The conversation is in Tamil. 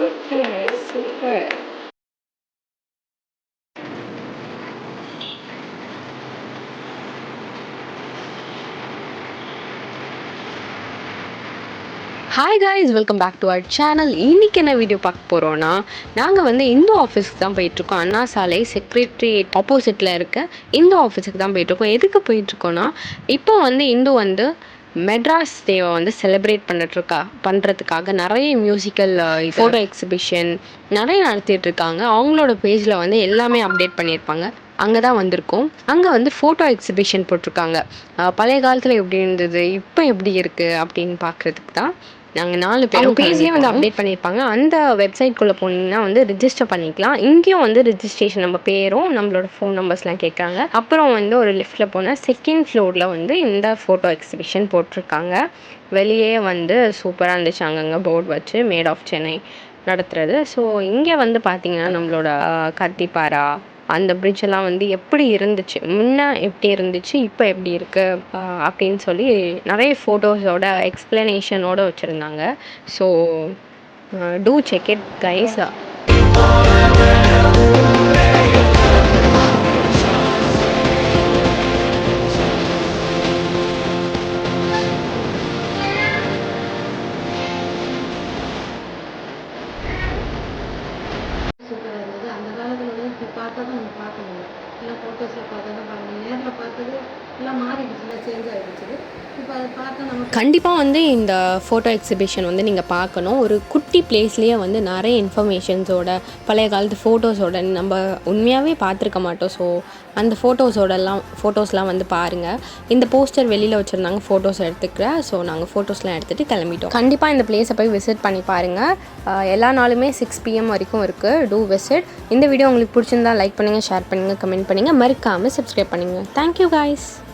Super super. Hi guys, welcome back to our channel. இன்றைக்கி என்ன வீடியோ பார்க்க போகிறோன்னா, நாங்கள் வந்து இந்து ஆஃபீஸ்க்கு தான் போயிட்டுருக்கோம். அண்ணா சாலை செக்ரட்டரியேட் ஆப்போசிட்டில் இருக்க இந்து ஆஃபீஸுக்கு தான் போயிட்டுருக்கோம். எதுக்கு போயிட்டுருக்கோன்னா, இப்போ வந்து இந்து வந்து மெட்ராஸ் டேவை வந்து செலிப்ரேட் பண்ணுறதுக்காக நிறைய மியூசிக்கல் ஃபோட்டோ எக்ஸிபிஷன் நிறைய நடத்திட்டுருக்காங்க. அவங்களோட பேஜில் வந்து எல்லாமே அப்டேட் பண்ணியிருப்பாங்க. அங்கே தான் வந்திருக்கோம். அங்கே வந்து ஃபோட்டோ எக்ஸிபிஷன் போட்டிருக்காங்க. பழைய காலத்தில் எப்படி இருந்தது, இப்போ எப்படி இருக்குது அப்படின்னு பார்க்குறதுக்கு தான் நாங்கள் 4 பேர். அவங்க பேஜ்லேயே வந்து அப்டேட் பண்ணியிருப்பாங்க. அந்த வெப்சைட்குள்ளே போனீங்கன்னா வந்து ரிஜிஸ்டர் பண்ணிக்கலாம். இங்கேயும் வந்து ரிஜிஸ்ட்ரேஷன் நம்ம பேரும் நம்மளோட ஃபோன் நம்பர்ஸ்லாம் கேட்குறாங்க. அப்புறம் வந்து ஒரு லிஃப்ட்டில் போனால் செகண்ட் ஃப்ளோரில் வந்து இந்த ஃபோட்டோ எக்ஸிபிஷன் போட்டிருக்காங்க. வெளியே வந்து சூப்பராக இருந்துச்சு. அங்கங்கே போர்டு வச்சு மேட் ஆஃப் சென்னை நடத்துகிறது. ஸோ இங்கே வந்து பார்த்திங்கன்னா நம்மளோட கத்திப்பாரா அந்த பிரிட்ஜெல்லாம் வந்து எப்படி இருந்துச்சு, முன்ன எப்படி இருந்துச்சு, இப்போ எப்படி இருக்குது அப்படின்னு சொல்லி நிறைய ஃபோட்டோஸோட எக்ஸ்ப்ளனேஷனோடு வச்சுருந்தாங்க. So do check it guys. பார்த்தா தான் நம்ம பார்க்க முடியும். இல்லை ஃபோட்டோஸில் பார்த்தா தான் பார்க்க முடியும். நேரில் பார்த்தது எல்லாம் மாறிடுச்சுல, சேஞ்ச் ஆகிடுச்சு. இப்போ அதை பார்த்தா நம்ம கண்டிப்பாக வந்து இந்த ஃபோட்டோ எக்ஸிபிஷன் வந்து நீங்கள் பார்க்கணும். ஒரு குட்டி பிளேஸ்லேயே வந்து நிறைய இன்ஃபர்மேஷன்ஸோட பழைய காலத்து ஃபோட்டோஸோட நம்ம உண்மையாகவே பார்த்துருக்க மாட்டோம். ஸோ அந்த ஃபோட்டோஸ்லாம் வந்து பாருங்கள். இந்த போஸ்டர் வெளியில் வச்சுருந்தாங்க ஃபோட்டோஸ் எடுத்துக்கிறேன். ஸோ நாங்கள் ஃபோட்டோஸ்லாம் எடுத்துகிட்டு கிளம்பிட்டோம். கண்டிப்பாக இந்த பிளேஸை போய் விசிட் பண்ணி பாருங்கள். எல்லா நாளுமே 6 PM வரைக்கும் இருக்குது. Two visit. இந்த வீடியோ உங்களுக்கு பிடிச்சிருந்தா லைக் பண்ணுங்கள், ஷேர் பண்ணுங்கள், கமெண்ட் பண்ணுங்கள், மறக்காமல் சப்ஸ்கிரைப் பண்ணுங்கள். Thank you guys.